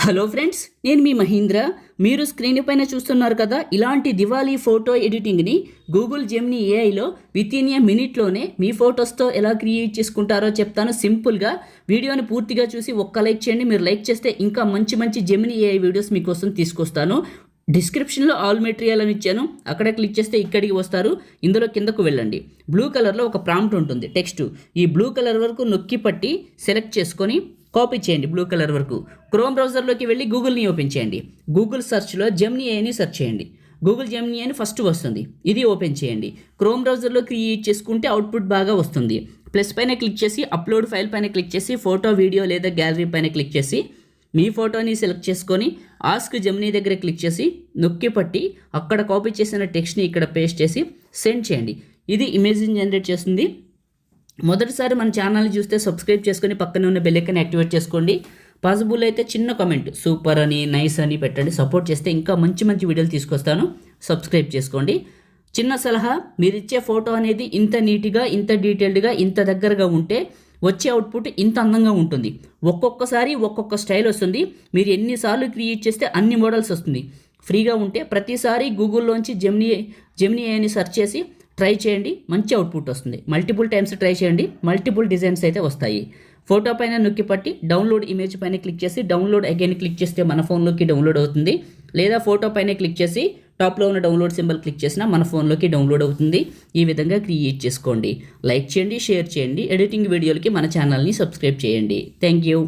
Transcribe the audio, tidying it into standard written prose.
Hello friends, నేను మీ మహీంద్ర. మీరు screen పైన చూస్తున్నారు కదా, ఇలాంటి దివాళీ ఫోటో ఎడిటింగ్ని గూగుల్ జెమినీ ఏఐలో వితిన్ ఏ మినిట్లోనే మీ ఫొటోస్తో ఎలా క్రియేట్ చేసుకుంటారో చెప్తాను సింపుల్గా. వీడియోని పూర్తిగా చూసి ఒక్క లైక్ చేయండి. మీరు లైక్ చేస్తే ఇంకా మంచి మంచి జెమినీ ఏఐ వీడియోస్ మీకోసం తీసుకొస్తాను. డిస్క్రిప్షన్లో ఆల్ మెటీరియల్ అని ఇచ్చాను, అక్కడ క్లిక్ చేస్తే ఇక్కడికి వస్తారు. ఇందులో కిందకు వెళ్ళండి. బ్లూ కలర్లో ఒక ప్రాంప్ట్ ఉంటుంది, టెక్స్ట్. ఈ బ్లూ కలర్ వరకు నొక్కి పట్టి సెలెక్ట్ చేసుకొని కాపీ చేయండి బ్లూ కలర్ వరకు. క్రోమ్ బ్రౌజర్లోకి వెళ్ళి గూగుల్ని ఓపెన్ చేయండి. గూగుల్ సెర్చ్లో జెమినీ ఏఐని సెర్చ్ చేయండి. గూగుల్ జెమినీ అని ఫస్ట్ వస్తుంది, ఇది ఓపెన్ చేయండి. క్రోమ్ బ్రౌజర్లో క్రియేట్ చేసుకుంటే అవుట్పుట్ బాగా వస్తుంది. ప్లస్ పైన క్లిక్ చేసి అప్లోడ్ ఫైల్ పైన క్లిక్ చేసి ఫోటో, వీడియో లేదా గ్యాలరీ పైన క్లిక్ చేసి మీ ఫోటోని సెలెక్ట్ చేసుకొని ఆస్క్ జెమినీ దగ్గర క్లిక్ చేసి నొక్కి పట్టి అక్కడ కాపీ చేసిన టెక్స్ట్ని ఇక్కడ పేస్ట్ చేసి సెండ్ చేయండి. ఇది ఇమేజ్ని జనరేట్ చేస్తుంది. మొదటిసారి మన ఛానల్ని చూస్తే సబ్స్క్రైబ్ చేసుకొని పక్కనే ఉన్న బెల్ ఐకాన్ యాక్టివేట్ చేసుకోండి. పాసిబుల్ అయితే చిన్న కామెంట్ సూపర్ అని, నైస్ అని పెట్టండి. సపోర్ట్ చేస్తే ఇంకా మంచి మంచి వీడియోలు తీసుకొస్తాను. సబ్స్క్రైబ్ చేసుకోండి. చిన్న సలహా, మీరు ఇచ్చే ఫోటో అనేది ఇంత నీట్గా, ఇంత డీటెయిల్డ్గా, ఇంత దగ్గరగా ఉంటే వచ్చే అవుట్పుట్ ఇంత అందంగా ఉంటుంది. ఒక్కొక్కసారి ఒక్కొక్క స్టైల్ వస్తుంది. మీరు ఎన్నిసార్లు క్రియేట్ చేస్తే అన్ని మోడల్స్ వస్తుంది. ఫ్రీగా ఉంటే ప్రతిసారి గూగుల్లోంచి జెమినీ ఏఐని సెర్చ్ చేసి ట్రై చేయండి, మంచి అవుట్పుట్ వస్తుంది. మల్టిపుల్ టైమ్స్ ట్రై చేయండి, మల్టిపుల్ డిజైన్స్ అయితే వస్తాయి. ఫోటో పైన నొక్కి పట్టి డౌన్లోడ్ ఇమేజ్ పైన క్లిక్ చేసి డౌన్లోడ్ అగైన్ క్లిక్ చేస్తే మన ఫోన్లోకి డౌన్లోడ్ అవుతుంది. లేదా ఫోటో పైన క్లిక్ చేసి టాప్లో ఉన్న డౌన్లోడ్ సింబల్ క్లిక్ చేసినా మన ఫోన్లోకి డౌన్లోడ్ అవుతుంది. ఈ విధంగా క్రియేట్ చేసుకోండి. లైక్ చేయండి, షేర్ చేయండి. ఎడిటింగ్ వీడియోలకి మన ఛానల్ని సబ్స్క్రైబ్ చేయండి. Thank you.